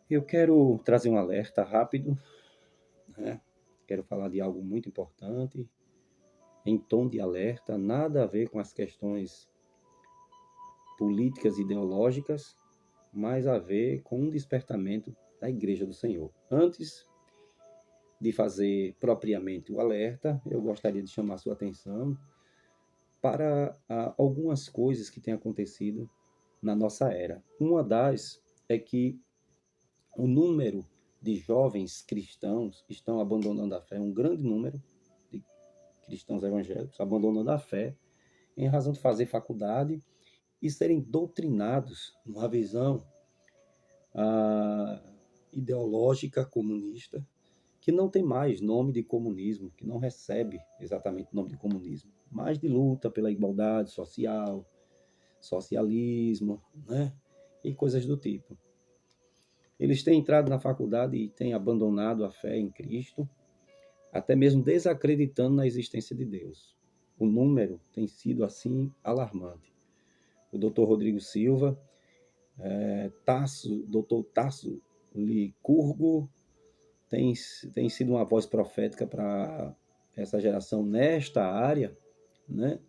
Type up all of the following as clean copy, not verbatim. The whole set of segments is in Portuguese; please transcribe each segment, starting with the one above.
Eu quero trazer um alerta rápido, né? Quero falar de algo muito importante, em tom de alerta, nada a ver com as questões políticas e ideológicas, mas a ver com um despertamento da Igreja do Senhor. Antes de fazer propriamente o alerta, eu gostaria de chamar sua atenção para algumas coisas que têm acontecido na nossa era. Uma das é que o número de jovens cristãos estão abandonando a fé, um grande número de cristãos evangélicos abandonando a fé em razão de fazer faculdade e serem doutrinados numa visão ah, ideológica comunista que não tem mais nome de comunismo, que não recebe exatamente o nome de comunismo, mas de luta pela igualdade social, socialismo, né? E coisas do tipo. Eles têm entrado na faculdade e têm abandonado a fé em Cristo, até mesmo desacreditando na existência de Deus. O número tem sido assim alarmante. O Dr. Rodrigo Silva, Dr. Tasso Licurgo, tem sido uma voz profética para essa geração nesta área, né?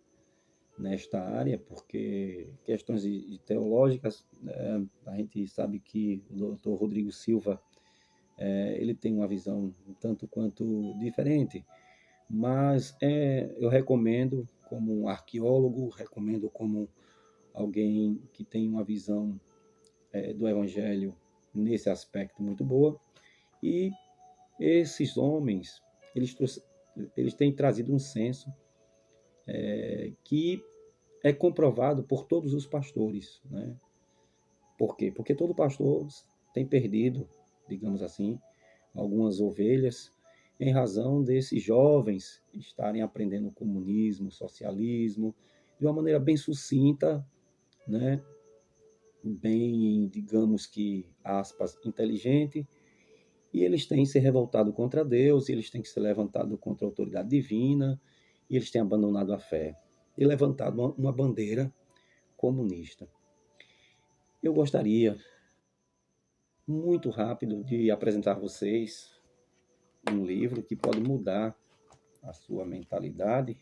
Nesta área, porque questões teológicas, a gente sabe que o Dr. Rodrigo Silva ele tem uma visão um tanto quanto diferente, mas eu recomendo como um arqueólogo, recomendo como alguém que tem uma visão do Evangelho nesse aspecto muito boa, e esses homens, eles, eles têm trazido um senso que é comprovado por todos os pastores, né? Por quê? Porque todo pastor tem perdido, digamos assim, algumas ovelhas em razão desses jovens estarem aprendendo comunismo, socialismo, de uma maneira bem sucinta, né? Bem, digamos que, aspas, inteligente, e eles têm se revoltado contra Deus, e eles têm se levantado contra a autoridade divina, e eles têm abandonado a fé e levantado uma bandeira comunista. Eu gostaria, muito rápido, de apresentar a vocês um livro que pode mudar a sua mentalidade,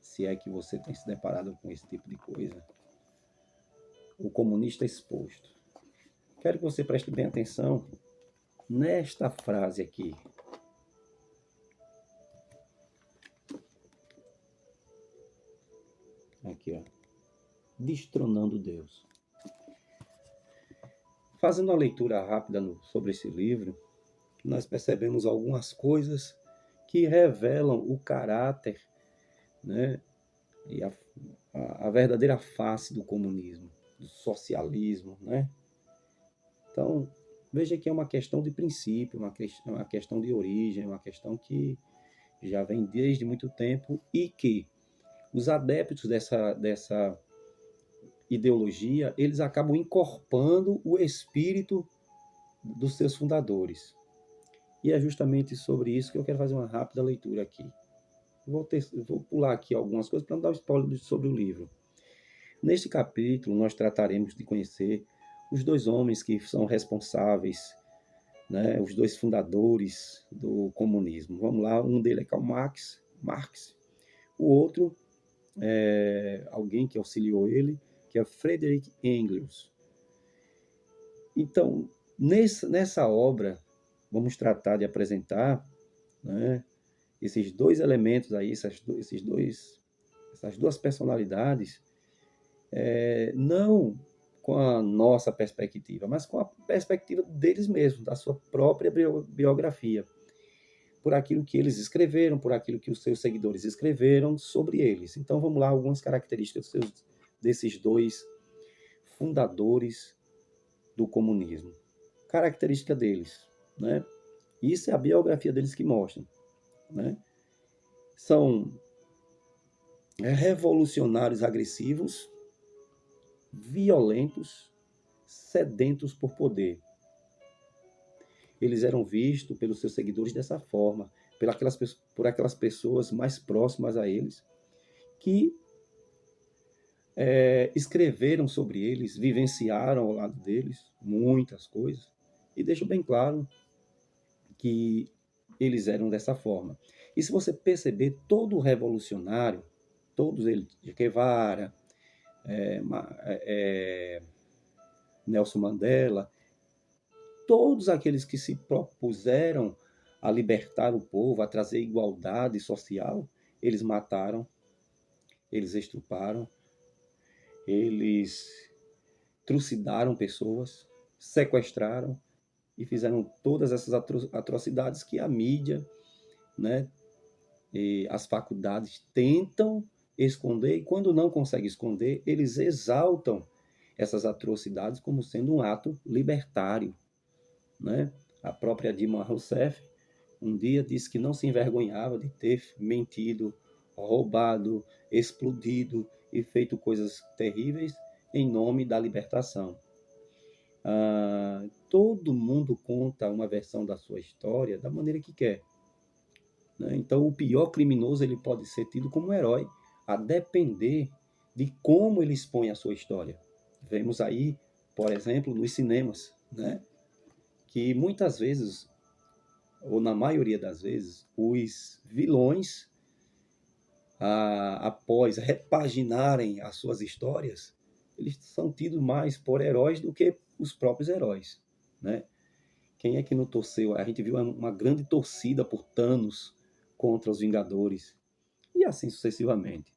se é que você tem se deparado com esse tipo de coisa. O Comunista Exposto. Quero que você preste bem atenção nesta frase aqui. Aqui, ó. Destronando Deus. Fazendo uma leitura rápida sobre esse livro, nós percebemos algumas coisas que revelam o caráter, né, e a verdadeira face do comunismo, do socialismo, né? Então, veja que é uma questão de princípio, uma questão de origem, uma questão que já vem desde muito tempo e que os adeptos dessa ideologia, eles acabam incorporando o espírito dos seus fundadores. E é justamente sobre isso que eu quero fazer uma rápida leitura aqui. Vou pular aqui algumas coisas para não dar um spoiler sobre o livro. Neste capítulo, nós trataremos de conhecer os dois homens que são responsáveis, né, os dois fundadores do comunismo. Vamos lá, um deles é Karl Marx, o outro é alguém que auxiliou ele, que é Friedrich Engels. Então, nessa obra, vamos tratar de apresentar, né, esses dois elementos aí, essas duas personalidades, não com a nossa perspectiva, mas com a perspectiva deles mesmos, da sua própria biografia, por aquilo que eles escreveram, por aquilo que os seus seguidores escreveram sobre eles. Então vamos lá, algumas características desses dois fundadores do comunismo. Característica deles, né? Isso é a biografia deles que mostra, né? São revolucionários agressivos, violentos, sedentos por poder. Eles eram vistos pelos seus seguidores dessa forma, por aquelas pessoas mais próximas a eles, que escreveram sobre eles, vivenciaram ao lado deles muitas coisas, e deixo bem claro que eles eram dessa forma. E se você perceber, todo revolucionário, todos eles, Che Guevara, Nelson Mandela, todos aqueles que se propuseram a libertar o povo, a trazer igualdade social, eles mataram, eles estupraram, eles trucidaram pessoas, sequestraram e fizeram todas essas atrocidades que a mídia, né, e as faculdades tentam esconder, e quando não conseguem esconder, eles exaltam essas atrocidades como sendo um ato libertário, né? A própria Dilma Rousseff um dia disse que não se envergonhava de ter mentido, roubado, explodido e feito coisas terríveis em nome da libertação. Todo mundo conta uma versão da sua história da maneira que quer, né? Então, o pior criminoso ele pode ser tido como um herói, a depender de como ele expõe a sua história. Vemos aí, por exemplo, nos cinemas, né? Que muitas vezes, ou na maioria das vezes, os vilões, após repaginarem as suas histórias, eles são tidos mais por heróis do que os próprios heróis, né? Quem é que não torceu? A gente viu uma grande torcida por Thanos contra os Vingadores, e assim sucessivamente.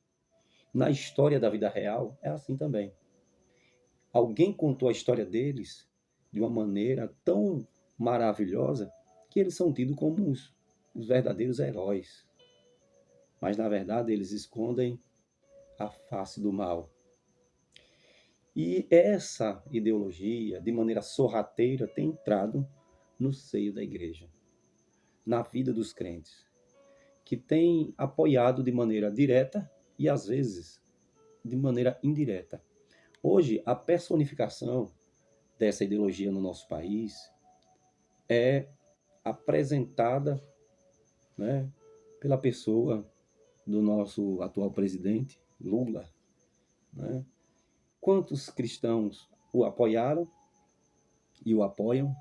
Na história da vida real, é assim também. Alguém contou a história deles de uma maneira tão maravilhosa que eles são tidos como os verdadeiros heróis. Mas, na verdade, eles escondem a face do mal. E essa ideologia, de maneira sorrateira, tem entrado no seio da igreja, na vida dos crentes, que tem apoiado de maneira direta e, às vezes, de maneira indireta. Hoje, a personificação dessa ideologia no nosso país é apresentada, né, pela pessoa do nosso atual presidente, Lula, né? Quantos cristãos o apoiaram e o apoiam,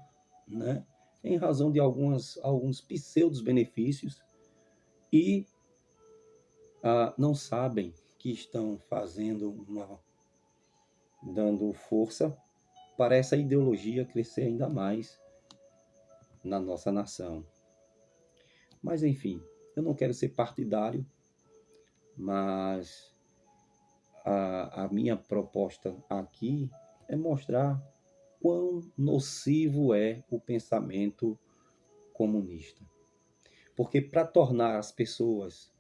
né, em razão de alguns pseudos benefícios e não sabem que estão dando força para essa ideologia crescer ainda mais na nossa nação. Mas, enfim, eu não quero ser partidário, mas a minha proposta aqui é mostrar quão nocivo é o pensamento comunista. Porque para tornar as pessoas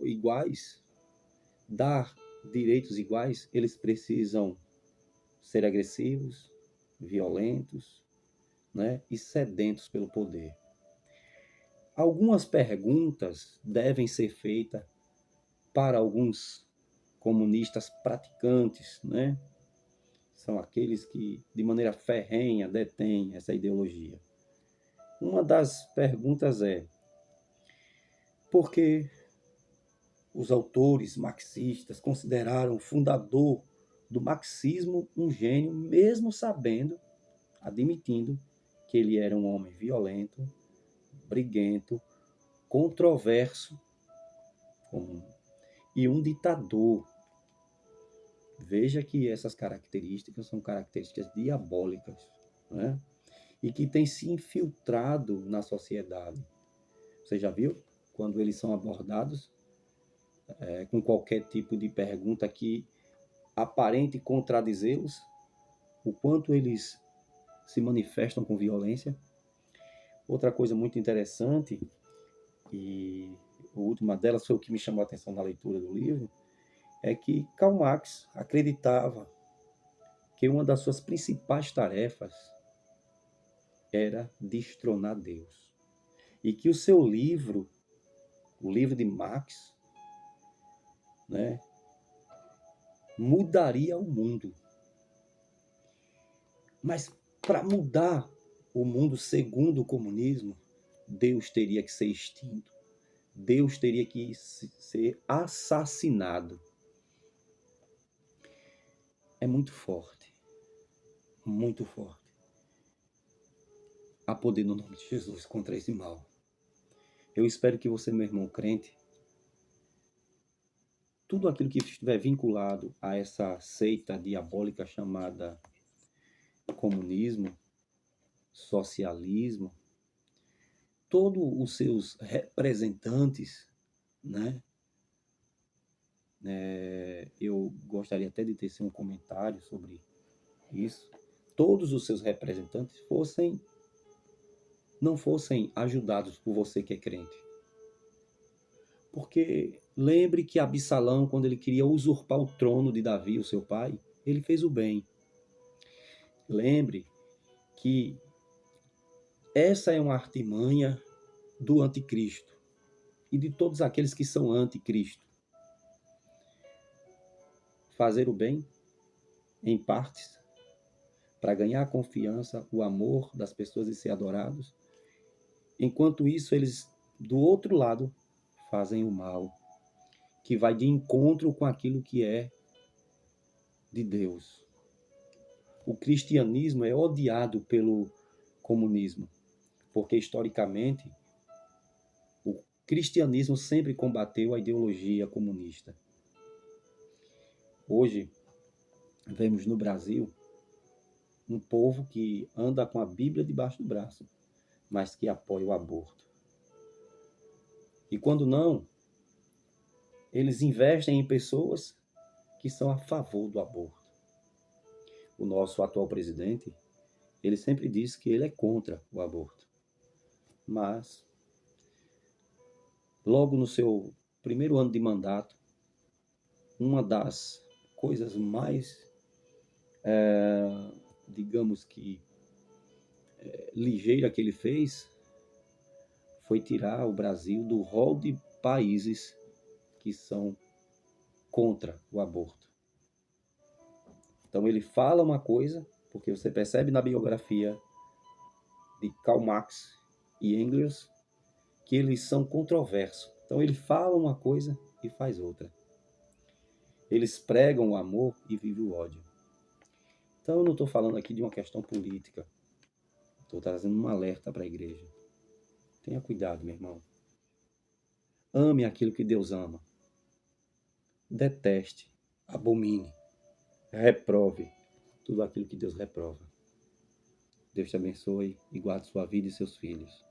iguais, dar direitos iguais, eles precisam ser agressivos, violentos, né, e sedentos pelo poder. Algumas perguntas devem ser feitas para alguns comunistas praticantes, né? São aqueles que, de maneira ferrenha, detêm essa ideologia. Uma das perguntas é: por que os autores marxistas consideraram o fundador do marxismo um gênio, mesmo sabendo, admitindo, que ele era um homem violento, briguento, controverso e um ditador? Veja que essas características são características diabólicas, né? E que têm se infiltrado na sociedade. Você já viu? Quando eles são abordados com qualquer tipo de pergunta que aparente contradizê-los, o quanto eles se manifestam com violência. Outra coisa muito interessante, e a última delas foi o que me chamou a atenção na leitura do livro, é que Karl Marx acreditava que uma das suas principais tarefas era destronar Deus. E que o seu livro, o livro de Marx, né, mudaria o mundo. Mas para mudar o mundo segundo o comunismo, Deus teria que ser extinto. Deus teria que ser assassinado. É muito forte, muito forte. Há poder no nome de Jesus contra esse mal. Eu espero que você, meu irmão crente, tudo aquilo que estiver vinculado a essa seita diabólica chamada comunismo, socialismo, todos os seus representantes, né? Eu gostaria até de ter um comentário sobre isso. Todos os seus representantes não fossem ajudados por você que é crente. Porque lembre que Absalão, quando ele queria usurpar o trono de Davi, o seu pai, ele fez o bem. Lembre que essa é uma artimanha do anticristo e de todos aqueles que são anticristo. Fazer o bem em partes para ganhar a confiança, o amor das pessoas e ser adorados. Enquanto isso, eles, do outro lado, fazem o mal, que vai de encontro com aquilo que é de Deus. O cristianismo é odiado pelo comunismo, porque historicamente o cristianismo sempre combateu a ideologia comunista. Hoje, vemos no Brasil um povo que anda com a Bíblia debaixo do braço, mas que apoia o aborto. E quando não, eles investem em pessoas que são a favor do aborto. O nosso atual presidente, ele sempre diz que ele é contra o aborto. Mas, logo no seu primeiro ano de mandato, uma das coisas mais, digamos que, ligeira que ele fez foi tirar o Brasil do rol de países que são contra o aborto. Então ele fala uma coisa, porque você percebe na biografia de Karl Marx e Engels que eles são controversos. Então ele fala uma coisa e faz outra. Eles pregam o amor e vivem o ódio. Então eu não estou falando aqui de uma questão política. Estou trazendo um alerta para a igreja. Tenha cuidado, meu irmão. Ame aquilo que Deus ama. Deteste, abomine, reprove tudo aquilo que Deus reprova. Deus te abençoe e guarde sua vida e seus filhos.